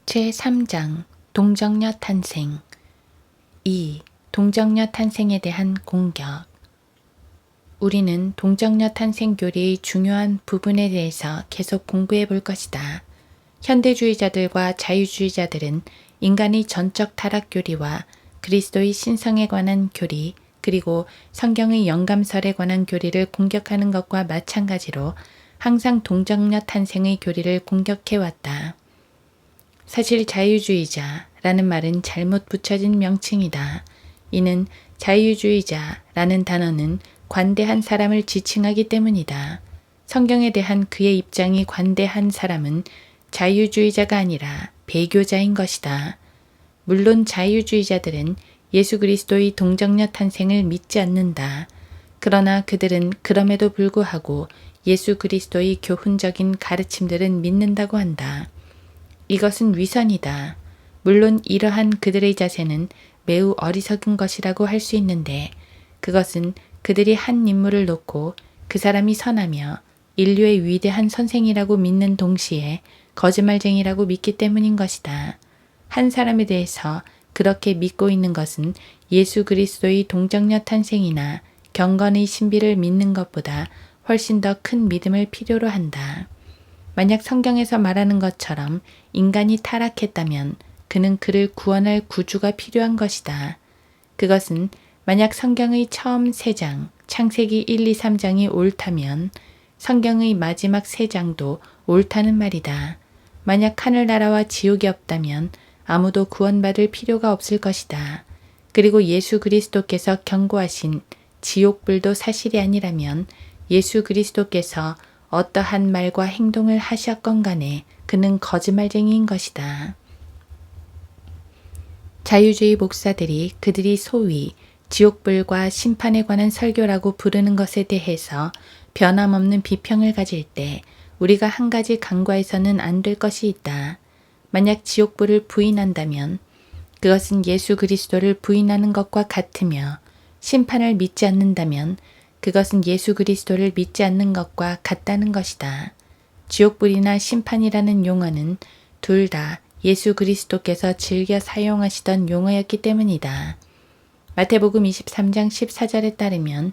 제3장 동정녀 탄생 2. 동정녀 탄생에 대한 공격. 우리는 동정녀 탄생 교리의 중요한 부분에 대해서 계속 공부해 볼 것이다. 현대주의자들과 자유주의자들은 인간의 전적 타락 교리와 그리스도의 신성에 관한 교리, 그리고 성경의 영감설에 관한 교리를 공격하는 것과 마찬가지로 항상 동정녀 탄생의 교리를 공격해 왔다. 사실 자유주의자라는 말은 잘못 붙여진 명칭이다. 이는 자유주의자라는 단어는 관대한 사람을 지칭하기 때문이다. 성경에 대한 그의 입장이 관대한 사람은 자유주의자가 아니라 배교자인 것이다. 물론 자유주의자들은 예수 그리스도의 동정녀 탄생을 믿지 않는다. 그러나 그들은 그럼에도 불구하고 예수 그리스도의 교훈적인 가르침들은 믿는다고 한다. 이것은 위선이다. 물론 이러한 그들의 자세는 매우 어리석은 것이라고 할 수 있는데 그것은 그들이 한 인물을 놓고 그 사람이 선하며 인류의 위대한 선생이라고 믿는 동시에 거짓말쟁이라고 믿기 때문인 것이다. 한 사람에 대해서 그렇게 믿고 있는 것은 예수 그리스도의 동정녀 탄생이나 경건의 신비를 믿는 것보다 훨씬 더 큰 믿음을 필요로 한다. 만약 성경에서 말하는 것처럼 인간이 타락했다면 그는 그를 구원할 구주가 필요한 것이다. 그것은 만약 성경의 처음 3장, 창세기 1, 2, 3장이 옳다면 성경의 마지막 3장도 옳다는 말이다. 만약 하늘나라와 지옥이 없다면 아무도 구원받을 필요가 없을 것이다. 그리고 예수 그리스도께서 경고하신 지옥불도 사실이 아니라면 예수 그리스도께서 어떠한 말과 행동을 하셨건 간에 그는 거짓말쟁이인 것이다. 자유주의 목사들이 그들이 소위 지옥불과 심판에 관한 설교라고 부르는 것에 대해서 변함없는 비평을 가질 때 우리가 한 가지 간과해서는 안 될 것이 있다. 만약 지옥불을 부인한다면 그것은 예수 그리스도를 부인하는 것과 같으며 심판을 믿지 않는다면 그것은 예수 그리스도를 믿지 않는 것과 같다는 것이다. 지옥불이나 심판이라는 용어는 둘 다 예수 그리스도께서 즐겨 사용하시던 용어였기 때문이다. 마태복음 23장 14절에 따르면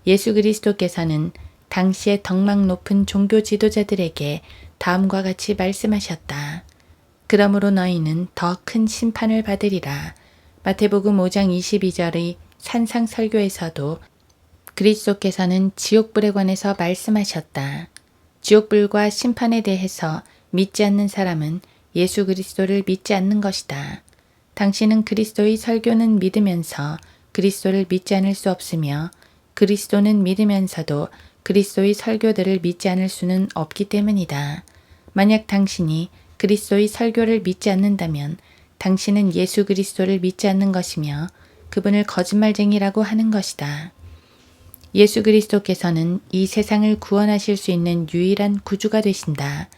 예수 그리스도께서는 당시의 덕망 높은 종교 지도자들에게 다음과 같이 말씀하셨다. 그러므로 너희는 더 큰 심판을 받으리라. 마태복음 5장 22절의 산상설교에서도 그리스도께서는 지옥불에 관해서 말씀하셨다. 지옥불과 심판에 대해서 믿지 않는 사람은 예수 그리스도를 믿지 않는 것이다. 당신은 그리스도의 설교는 믿으면서 그리스도를 믿지 않을 수 없으며 그리스도는 믿으면서도 그리스도의 설교들을 믿지 않을 수는 없기 때문이다. 만약 당신이 그리스도의 설교를 믿지 않는다면 당신은 예수 그리스도를 믿지 않는 것이며 그분을 거짓말쟁이라고 하는 것이다. 예수 그리스도께서는 이 세상을 구원하실 수 있는 유일한 구주가 되신다.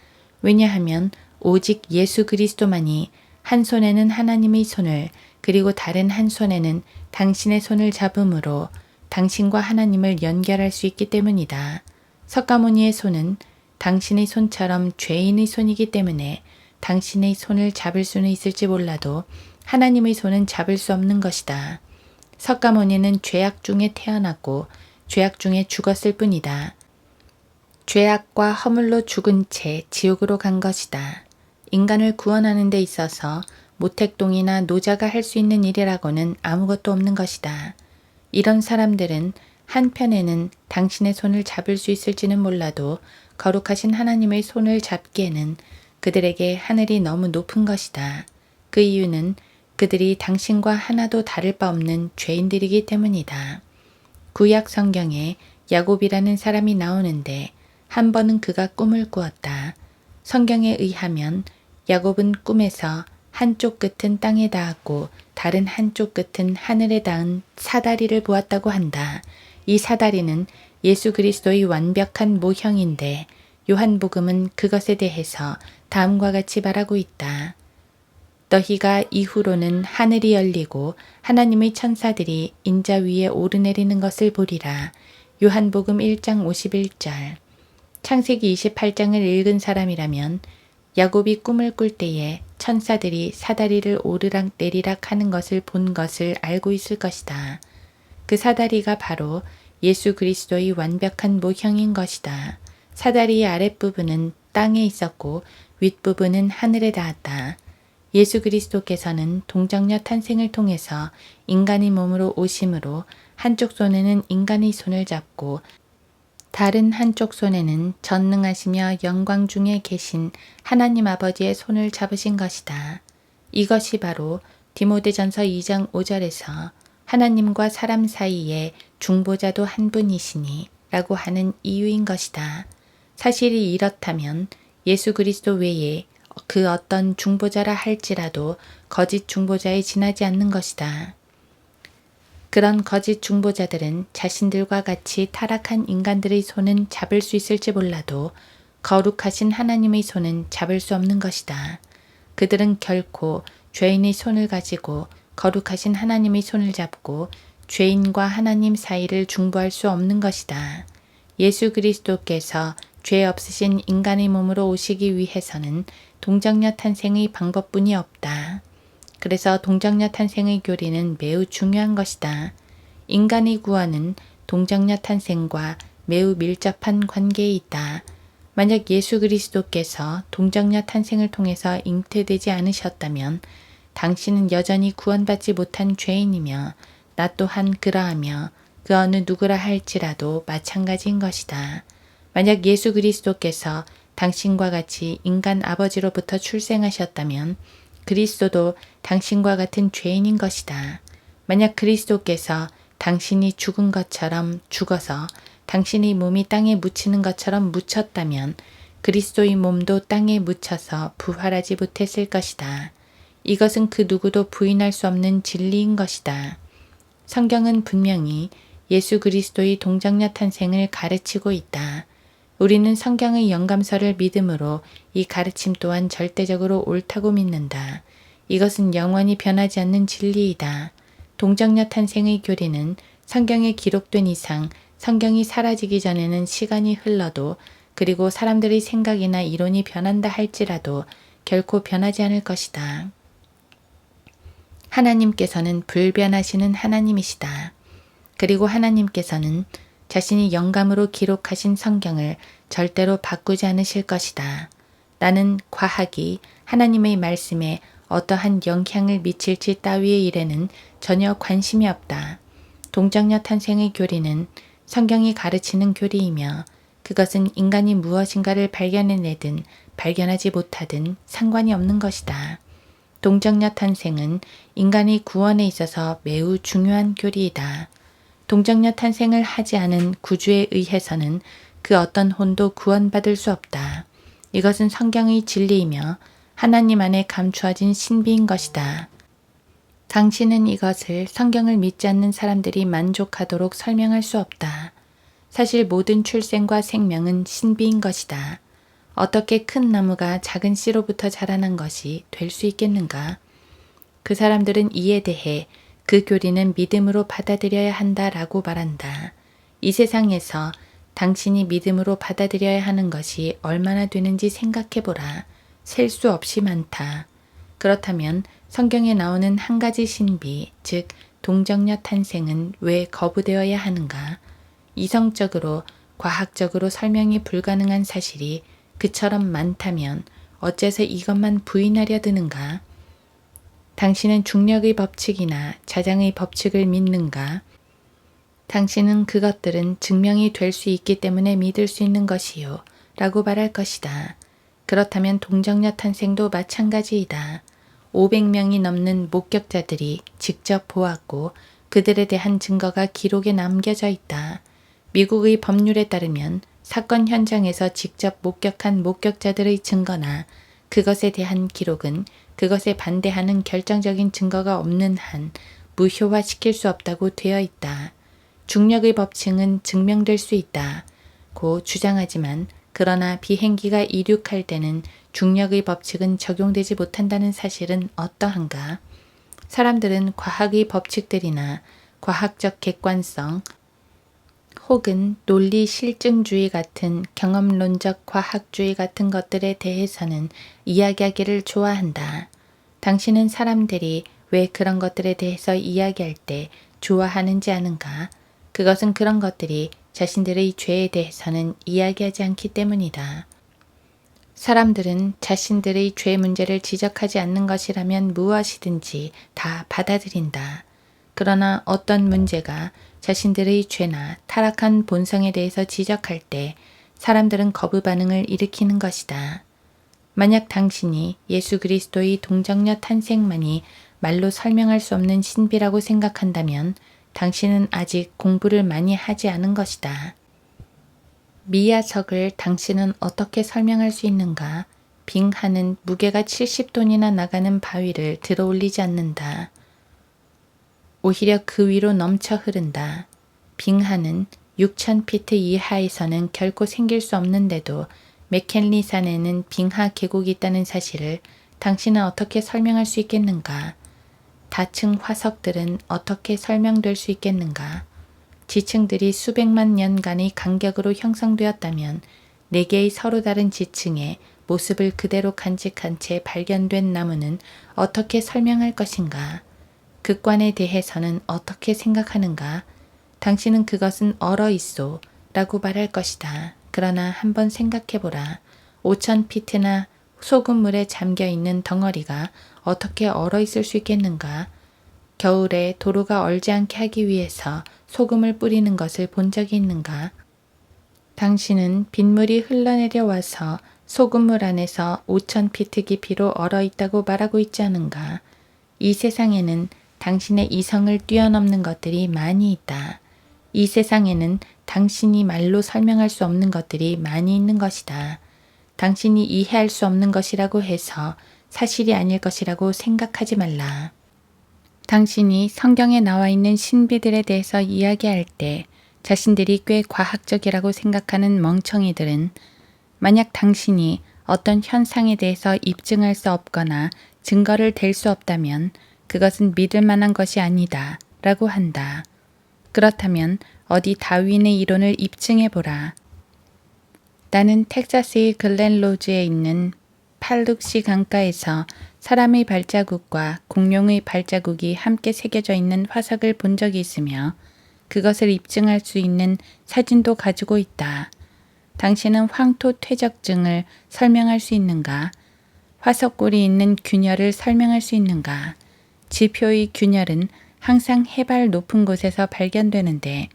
왜냐하면 오직 예수 그리스도만이 한 손에는 하나님의 손을 그리고 다른 한 손에는 당신의 손을 잡음으로 당신과 하나님을 연결할 수 있기 때문이다. 석가모니의 손은 당신의 손처럼 죄인의 손이기 때문에 당신의 손을 잡을 수는 있을지 몰라도 하나님의 손은 잡을 수 없는 것이다. 석가모니는 죄악 중에 태어났고 죄악 중에 죽었을 뿐이다. 죄악과 허물로 죽은 채 지옥으로 간 것이다. 인간을 구원하는 데 있어서 모택동이나 노자가 할 수 있는 일이라고는 아무것도 없는 것이다. 이런 사람들은 한편에는 당신의 손을 잡을 수 있을지는 몰라도 거룩하신 하나님의 손을 잡기에는 그들에게 하늘이 너무 높은 것이다. 그 이유는 그들이 당신과 하나도 다를 바 없는 죄인들이기 때문이다. 구약 성경에 야곱이라는 사람이 나오는데 한 번은 그가 꿈을 꾸었다. 성경에 의하면 야곱은 꿈에서 한쪽 끝은 땅에 닿았고 다른 한쪽 끝은 하늘에 닿은 사다리를 보았다고 한다. 이 사다리는 예수 그리스도의 완벽한 모형인데 요한복음은 그것에 대해서 다음과 같이 말하고 있다. 너희가 이후로는 하늘이 열리고 하나님의 천사들이 인자 위에 오르내리는 것을 보리라. 요한복음 1장 51절. 창세기 28장을 읽은 사람이라면 야곱이 꿈을 꿀 때에 천사들이 사다리를 오르락 내리락 하는 것을 본 것을 알고 있을 것이다. 그 사다리가 바로 예수 그리스도의 완벽한 모형인 것이다. 사다리의 아랫부분은 땅에 있었고 윗부분은 하늘에 닿았다. 예수 그리스도께서는 동정녀 탄생을 통해서 인간의 몸으로 오심으로 한쪽 손에는 인간의 손을 잡고 다른 한쪽 손에는 전능하시며 영광 중에 계신 하나님 아버지의 손을 잡으신 것이다. 이것이 바로 디모데전서 2장 5절에서 하나님과 사람 사이에 중보자도 한 분이시니 라고 하는 이유인 것이다. 사실이 이렇다면 예수 그리스도 외에 그 어떤 중보자라 할지라도 거짓 중보자에 지나지 않는 것이다. 그런 거짓 중보자들은 자신들과 같이 타락한 인간들의 손은 잡을 수 있을지 몰라도 거룩하신 하나님의 손은 잡을 수 없는 것이다. 그들은 결코 죄인의 손을 가지고 거룩하신 하나님의 손을 잡고 죄인과 하나님 사이를 중보할 수 없는 것이다. 예수 그리스도께서 죄 없으신 인간의 몸으로 오시기 위해서는 동정녀 탄생의 방법뿐이 없다. 그래서 동정녀 탄생의 교리는 매우 중요한 것이다. 인간의 구원은 동정녀 탄생과 매우 밀접한 관계에 있다. 만약 예수 그리스도께서 동정녀 탄생을 통해서 잉태되지 않으셨다면 당신은 여전히 구원받지 못한 죄인이며 나 또한 그러하며 그 어느 누구라 할지라도 마찬가지인 것이다. 만약 예수 그리스도께서 당신과 같이 인간 아버지로부터 출생하셨다면 그리스도도 당신과 같은 죄인인 것이다. 만약 그리스도께서 당신이 죽은 것처럼 죽어서 당신의 몸이 땅에 묻히는 것처럼 묻혔다면 그리스도의 몸도 땅에 묻혀서 부활하지 못했을 것이다. 이것은 그 누구도 부인할 수 없는 진리인 것이다. 성경은 분명히 예수 그리스도의 동정녀 탄생을 가르치고 있다. 우리는 성경의 영감서를 믿음으로 이 가르침 또한 절대적으로 옳다고 믿는다. 이것은 영원히 변하지 않는 진리이다. 동정녀 탄생의 교리는 성경에 기록된 이상 성경이 사라지기 전에는 시간이 흘러도 그리고 사람들의 생각이나 이론이 변한다 할지라도 결코 변하지 않을 것이다. 하나님께서는 불변하시는 하나님이시다. 그리고 하나님께서는 자신이 영감으로 기록하신 성경을 절대로 바꾸지 않으실 것이다. 나는 과학이 하나님의 말씀에 어떠한 영향을 미칠지 따위의 일에는 전혀 관심이 없다. 동정녀 탄생의 교리는 성경이 가르치는 교리이며 그것은 인간이 무엇인가를 발견해내든 발견하지 못하든 상관이 없는 것이다. 동정녀 탄생은 인간의 구원에 있어서 매우 중요한 교리이다. 동정녀 탄생을 하지 않은 구주에 의해서는 그 어떤 혼도 구원받을 수 없다. 이것은 성경의 진리이며 하나님 안에 감추어진 신비인 것이다. 당신은 이것을 성경을 믿지 않는 사람들이 만족하도록 설명할 수 없다. 사실 모든 출생과 생명은 신비인 것이다. 어떻게 큰 나무가 작은 씨로부터 자라난 것이 될 수 있겠는가? 그 사람들은 이에 대해 그 교리는 믿음으로 받아들여야 한다라고 말한다. 이 세상에서 당신이 믿음으로 받아들여야 하는 것이 얼마나 되는지 생각해보라. 셀 수 없이 많다. 그렇다면 성경에 나오는 한 가지 신비, 즉 동정녀 탄생은 왜 거부되어야 하는가? 이성적으로, 과학적으로 설명이 불가능한 사실이 그처럼 많다면 어째서 이것만 부인하려 드는가? 당신은 중력의 법칙이나 자장의 법칙을 믿는가? 당신은 그것들은 증명이 될 수 있기 때문에 믿을 수 있는 것이요 라고 말할 것이다. 그렇다면 동정녀 탄생도 마찬가지이다. 500명이 넘는 목격자들이 직접 보았고 그들에 대한 증거가 기록에 남겨져 있다. 미국의 법률에 따르면 사건 현장에서 직접 목격한 목격자들의 증거나 그것에 대한 기록은 그것에 반대하는 결정적인 증거가 없는 한 무효화시킬 수 없다고 되어 있다. 중력의 법칙은 증명될 수 있다. 고 주장하지만 그러나 비행기가 이륙할 때는 중력의 법칙은 적용되지 못한다는 사실은 어떠한가? 사람들은 과학의 법칙들이나 과학적 객관성 혹은 논리 실증주의 같은 경험론적 과학주의 같은 것들에 대해서는 이야기하기를 좋아한다. 당신은 사람들이 왜 그런 것들에 대해서 이야기할 때 좋아하는지 아는가? 그것은 그런 것들이 자신들의 죄에 대해서는 이야기하지 않기 때문이다. 사람들은 자신들의 죄 문제를 지적하지 않는 것이라면 무엇이든지 다 받아들인다. 그러나 어떤 문제가 자신들의 죄나 타락한 본성에 대해서 지적할 때 사람들은 거부 반응을 일으키는 것이다. 만약 당신이 예수 그리스도의 동정녀 탄생만이 말로 설명할 수 없는 신비라고 생각한다면 당신은 아직 공부를 많이 하지 않은 것이다. 미야석을 당신은 어떻게 설명할 수 있는가? 빙하는 무게가 70톤이나 나가는 바위를 들어 올리지 않는다. 오히려 그 위로 넘쳐 흐른다. 빙하는 6,000피트 이하에서는 결코 생길 수 없는데도 맥켄리 산에는 빙하 계곡이 있다는 사실을 당신은 어떻게 설명할 수 있겠는가? 다층 화석들은 어떻게 설명될 수 있겠는가? 지층들이 수백만 년간의 간격으로 형성되었다면 4개의 서로 다른 지층의 모습을 그대로 간직한 채 발견된 나무는 어떻게 설명할 것인가? 극관에 대해서는 어떻게 생각하는가? 당신은 그것은 얼어 있소 라고 말할 것이다. 그러나 한번 생각해보라. 5,000피트나 소금물에 잠겨있는 덩어리가 어떻게 얼어 있을 수 있겠는가? 겨울에 도로가 얼지 않게 하기 위해서 소금을 뿌리는 것을 본 적이 있는가? 당신은 빗물이 흘러내려 와서 소금물 안에서 5,000피트 깊이로 얼어 있다고 말하고 있지 않은가? 이 세상에는 당신의 이성을 뛰어넘는 것들이 많이 있다. 이 세상에는 당신이 말로 설명할 수 없는 것들이 많이 있는 것이다. 당신이 이해할 수 없는 것이라고 해서 사실이 아닐 것이라고 생각하지 말라. 당신이 성경에 나와 있는 신비들에 대해서 이야기할 때 자신들이 꽤 과학적이라고 생각하는 멍청이들은 만약 당신이 어떤 현상에 대해서 입증할 수 없거나 증거를 댈 수 없다면 그것은 믿을 만한 것이 아니다 라고 한다. 그렇다면 어디 다윈의 이론을 입증해보라. 나는 텍사스의 글렌로즈에 있는 팔룩시 강가에서 사람의 발자국과 공룡의 발자국이 함께 새겨져 있는 화석을 본 적이 있으며 그것을 입증할 수 있는 사진도 가지고 있다. 당신은 황토 퇴적증을 설명할 수 있는가? 화석골이 있는 균열을 설명할 수 있는가? 지표의 균열은 항상 해발 높은 곳에서 발견되는데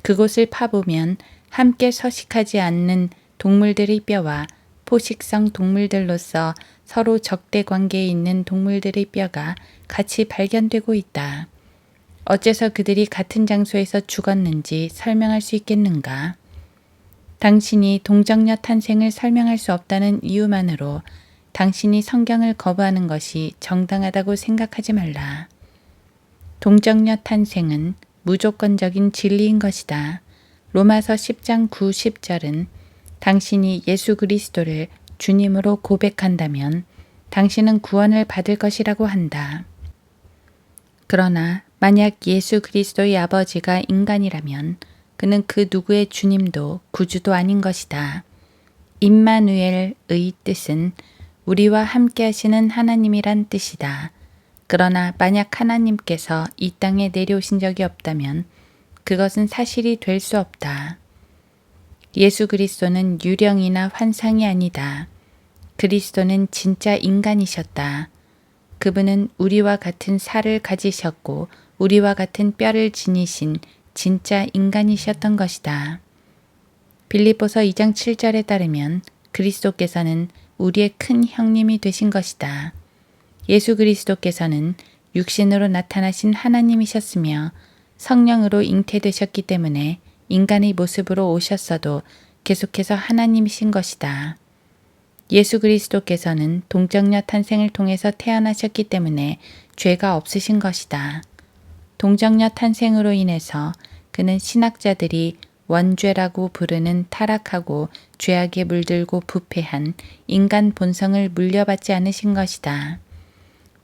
그곳을 파보면 함께 서식하지 않는 동물들의 뼈와 포식성 동물들로서 서로 적대 관계에 있는 동물들의 뼈가 같이 발견되고 있다. 어째서 그들이 같은 장소에서 죽었는지 설명할 수 있겠는가? 당신이 동정녀 탄생을 설명할 수 없다는 이유만으로 당신이 성경을 거부하는 것이 정당하다고 생각하지 말라. 동정녀 탄생은 무조건적인 진리인 것이다. 로마서 10장 9, 10절은 당신이 예수 그리스도를 주님으로 고백한다면 당신은 구원을 받을 것이라고 한다. 그러나 만약 예수 그리스도의 아버지가 인간이라면 그는 그 누구의 주님도 구주도 아닌 것이다. 임마누엘의 뜻은 우리와 함께 하시는 하나님이란 뜻이다. 그러나 만약 하나님께서 이 땅에 내려오신 적이 없다면 그것은 사실이 될 수 없다. 예수 그리스도는 유령이나 환상이 아니다. 그리스도는 진짜 인간이셨다. 그분은 우리와 같은 살을 가지셨고 우리와 같은 뼈를 지니신 진짜 인간이셨던 것이다. 빌립보서 2장 7절에 따르면 그리스도께서는 우리의 큰 형님이 되신 것이다. 예수 그리스도께서는 육신으로 나타나신 하나님이셨으며 성령으로 잉태되셨기 때문에 인간의 모습으로 오셨어도 계속해서 하나님이신 것이다. 예수 그리스도께서는 동정녀 탄생을 통해서 태어나셨기 때문에 죄가 없으신 것이다. 동정녀 탄생으로 인해서 그는 신학자들이 원죄라고 부르는 타락하고 죄악에 물들고 부패한 인간 본성을 물려받지 않으신 것이다.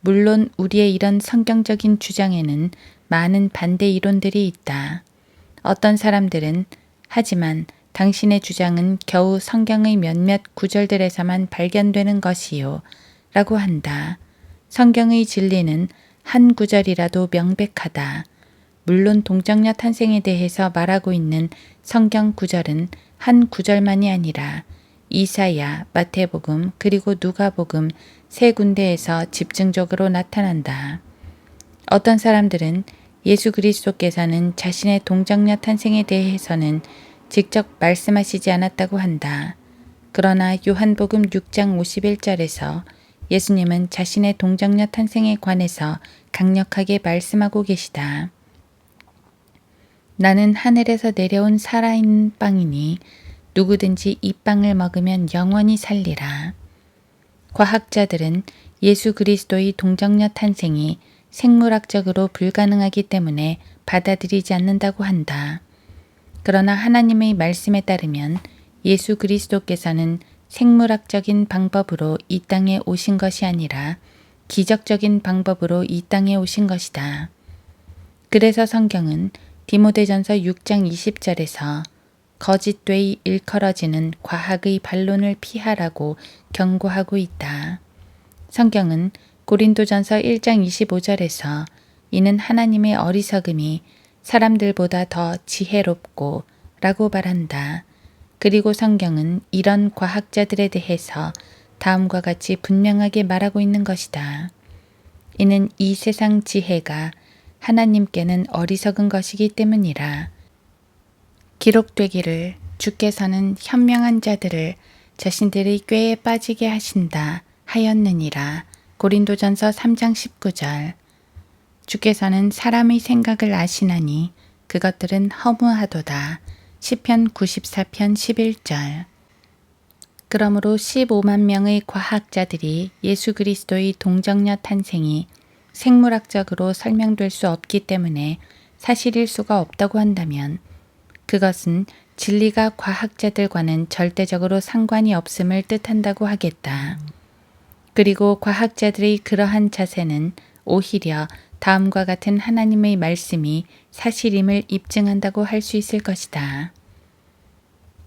물론 우리의 이런 성경적인 주장에는 많은 반대 이론들이 있다. 어떤 사람들은 하지만 당신의 주장은 겨우 성경의 몇몇 구절들에서만 발견되는 것이요 라고 한다. 성경의 진리는 한 구절이라도 명백하다. 물론 동정녀 탄생에 대해서 말하고 있는 성경 구절은 한 구절만이 아니라 이사야, 마태복음, 그리고 누가복음 세 군데에서 집중적으로 나타난다. 어떤 사람들은 예수 그리스도께서는 자신의 동정녀 탄생에 대해서는 직접 말씀하시지 않았다고 한다. 그러나 요한복음 6장 51절에서 예수님은 자신의 동정녀 탄생에 관해서 강력하게 말씀하고 계시다. 나는 하늘에서 내려온 살아있는 빵이니 누구든지 이 빵을 먹으면 영원히 살리라. 과학자들은 예수 그리스도의 동정녀 탄생이 생물학적으로 불가능하기 때문에 받아들이지 않는다고 한다. 그러나 하나님의 말씀에 따르면 예수 그리스도께서는 생물학적인 방법으로 이 땅에 오신 것이 아니라 기적적인 방법으로 이 땅에 오신 것이다. 그래서 성경은 디모데전서 6장 20절에서 거짓되이 일컬어지는 과학의 반론을 피하라고 경고하고 있다. 성경은 고린도전서 1장 25절에서 이는 하나님의 어리석음이 사람들보다 더 지혜롭고 라고 말한다. 그리고 성경은 이런 과학자들에 대해서 다음과 같이 분명하게 말하고 있는 것이다. 이는 이 세상 지혜가 하나님께는 어리석은 것이기 때문이라. 기록되기를 주께서는 현명한 자들을 자신들의 꾀에 빠지게 하신다 하였느니라. 고린도전서 3장 19절. 주께서는 사람의 생각을 아시나니 그것들은 허무하도다. 시편 94편 11절. 그러므로 15만 명의 과학자들이 예수 그리스도의 동정녀 탄생이 생물학적으로 설명될 수 없기 때문에 사실일 수가 없다고 한다면 그것은 진리가 과학자들과는 절대적으로 상관이 없음을 뜻한다고 하겠다. 그리고 과학자들의 그러한 자세는 오히려 다음과 같은 하나님의 말씀이 사실임을 입증한다고 할 수 있을 것이다.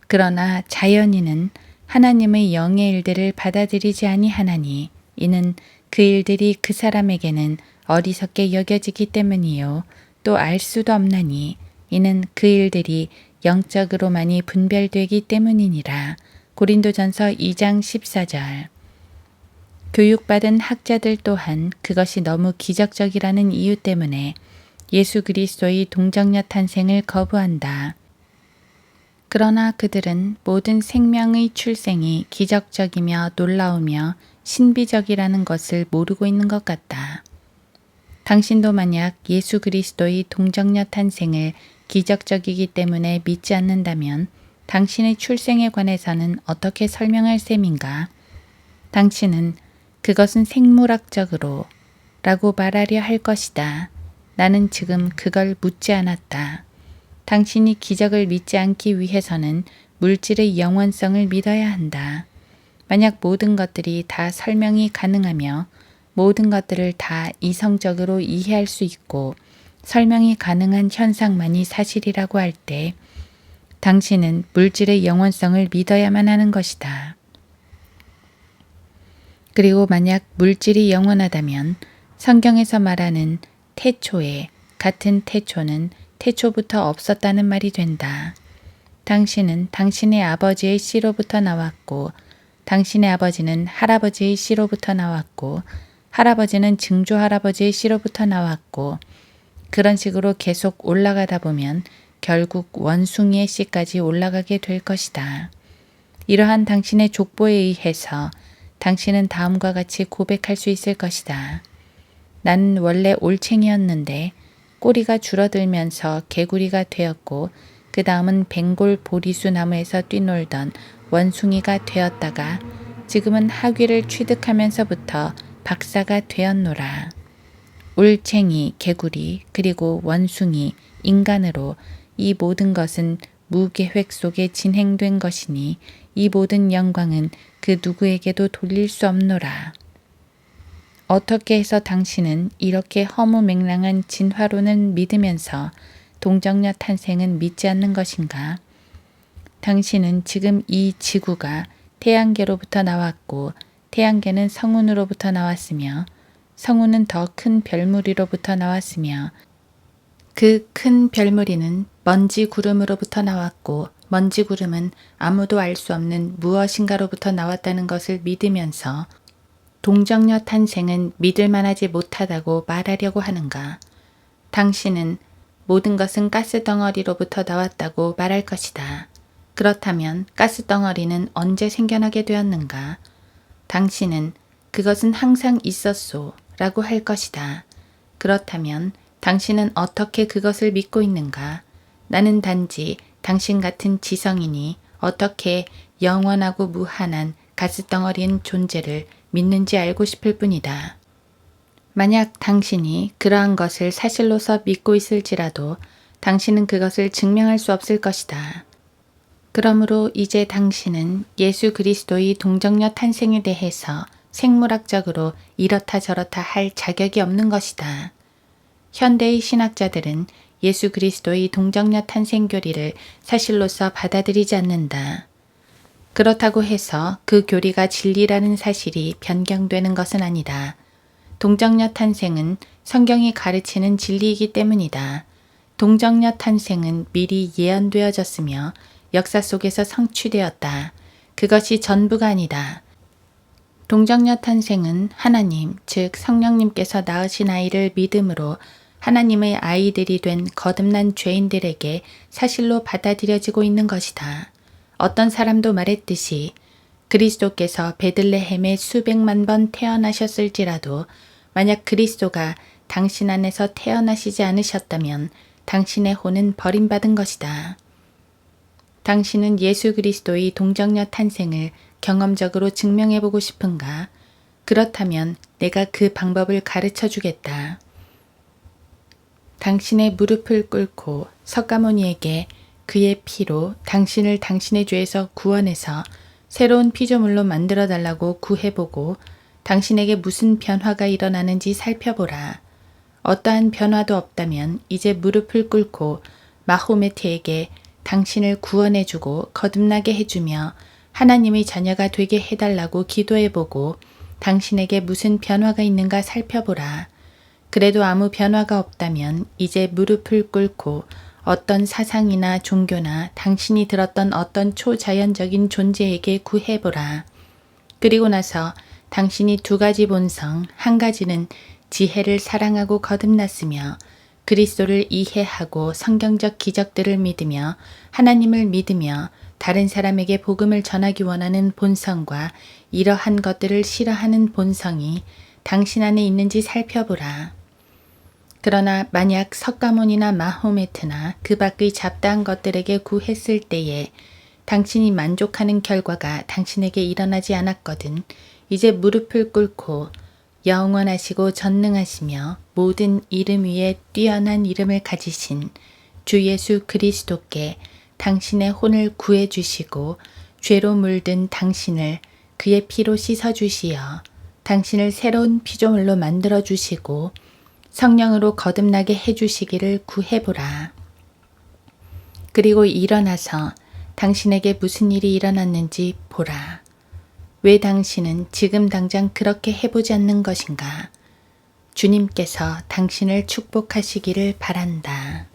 그러나 자연인은 하나님의 영의 일들을 받아들이지 아니하나니 이는 그 일들이 그 사람에게는 어리석게 여겨지기 때문이요 또 알 수도 없나니 이는 그 일들이 영적으로만이 분별되기 때문이니라. 고린도전서 2장 14절. 교육받은 학자들 또한 그것이 너무 기적적이라는 이유 때문에 예수 그리스도의 동정녀 탄생을 거부한다. 그러나 그들은 모든 생명의 출생이 기적적이며 놀라우며 신비적이라는 것을 모르고 있는 것 같다. 당신도 만약 예수 그리스도의 동정녀 탄생을 기적적이기 때문에 믿지 않는다면 당신의 출생에 관해서는 어떻게 설명할 셈인가? 당신은 그것은 생물학적으로 라고 말하려 할 것이다. 나는 지금 그걸 묻지 않았다. 당신이 기적을 믿지 않기 위해서는 물질의 영원성을 믿어야 한다. 만약 모든 것들이 다 설명이 가능하며 모든 것들을 다 이성적으로 이해할 수 있고 설명이 가능한 현상만이 사실이라고 할 때 당신은 물질의 영원성을 믿어야만 하는 것이다. 그리고 만약 물질이 영원하다면 성경에서 말하는 태초에 같은 태초는 태초부터 없었다는 말이 된다. 당신은 당신의 아버지의 씨로부터 나왔고 당신의 아버지는 할아버지의 씨로부터 나왔고 할아버지는 증조 할아버지의 씨로부터 나왔고 그런 식으로 계속 올라가다 보면 결국 원숭이의 씨까지 올라가게 될 것이다. 이러한 당신의 족보에 의해서 당신은 다음과 같이 고백할 수 있을 것이다. 나는 원래 올챙이였는데 꼬리가 줄어들면서 개구리가 되었고 그 다음은 벵골 보리수 나무에서 뛰놀던 원숭이가 되었다가 지금은 학위를 취득하면서부터 박사가 되었노라. 올챙이, 개구리, 그리고 원숭이, 인간으로 이 모든 것은 무계획 속에 진행된 것이니 이 모든 영광은 그 누구에게도 돌릴 수 없노라. 어떻게 해서 당신은 이렇게 허무맹랑한 진화론을 믿으면서 동정녀 탄생은 믿지 않는 것인가? 당신은 지금 이 지구가 태양계로부터 나왔고 태양계는 성운으로부터 나왔으며 성운은 더 큰 별무리로부터 나왔으며 그 큰 별무리는 먼지 구름으로부터 나왔고 먼지 구름은 아무도 알 수 없는 무엇인가로부터 나왔다는 것을 믿으면서 동정녀 탄생은 믿을 만하지 못하다고 말하려고 하는가? 당신은 모든 것은 가스덩어리로부터 나왔다고 말할 것이다. 그렇다면 가스덩어리는 언제 생겨나게 되었는가? 당신은 그것은 항상 있었소 라고 할 것이다. 그렇다면 당신은 어떻게 그것을 믿고 있는가? 나는 단지 당신 같은 지성인이 어떻게 영원하고 무한한 가스덩어리인 존재를 믿는지 알고 싶을 뿐이다. 만약 당신이 그러한 것을 사실로서 믿고 있을지라도 당신은 그것을 증명할 수 없을 것이다. 그러므로 이제 당신은 예수 그리스도의 동정녀 탄생에 대해서 생물학적으로 이렇다 저렇다 할 자격이 없는 것이다. 현대의 신학자들은 예수 그리스도의 동정녀 탄생 교리를 사실로서 받아들이지 않는다. 그렇다고 해서 그 교리가 진리라는 사실이 변경되는 것은 아니다. 동정녀 탄생은 성경이 가르치는 진리이기 때문이다. 동정녀 탄생은 미리 예언되어졌으며 역사 속에서 성취되었다. 그것이 전부가 아니다. 동정녀 탄생은 하나님, 즉 성령님께서 낳으신 아이를 믿음으로 하나님의 아이들이 된 거듭난 죄인들에게 사실로 받아들여지고 있는 것이다. 어떤 사람도 말했듯이 그리스도께서 베들레헴에 수백만 번 태어나셨을지라도 만약 그리스도가 당신 안에서 태어나시지 않으셨다면 당신의 혼은 버림받은 것이다. 당신은 예수 그리스도의 동정녀 탄생을 경험적으로 증명해보고 싶은가? 그렇다면 내가 그 방법을 가르쳐 주겠다. 당신의 무릎을 꿇고 석가모니에게 그의 피로 당신을 당신의 죄에서 구원해서 새로운 피조물로 만들어 달라고 구해보고 당신에게 무슨 변화가 일어나는지 살펴보라. 어떠한 변화도 없다면 이제 무릎을 꿇고 마호메트에게 당신을 구원해주고 거듭나게 해주며 하나님의 자녀가 되게 해달라고 기도해보고 당신에게 무슨 변화가 있는가 살펴보라. 그래도 아무 변화가 없다면 이제 무릎을 꿇고 어떤 사상이나 종교나 당신이 들었던 어떤 초자연적인 존재에게 구해보라. 그리고 나서 당신이 두 가지 본성, 한 가지는 지혜를 사랑하고 거듭났으며 그리스도를 이해하고 성경적 기적들을 믿으며 하나님을 믿으며 다른 사람에게 복음을 전하기 원하는 본성과 이러한 것들을 싫어하는 본성이 당신 안에 있는지 살펴보라. 그러나 만약 석가모니나 마호메트나 그 밖의 잡다한 것들에게 구했을 때에 당신이 만족하는 결과가 당신에게 일어나지 않았거든 이제 무릎을 꿇고 영원하시고 전능하시며 모든 이름 위에 뛰어난 이름을 가지신 주 예수 그리스도께 당신의 혼을 구해주시고 죄로 물든 당신을 그의 피로 씻어주시어 당신을 새로운 피조물로 만들어주시고 성령으로 거듭나게 해주시기를 구해보라. 그리고 일어나서 당신에게 무슨 일이 일어났는지 보라. 왜 당신은 지금 당장 그렇게 해보지 않는 것인가? 주님께서 당신을 축복하시기를 바란다.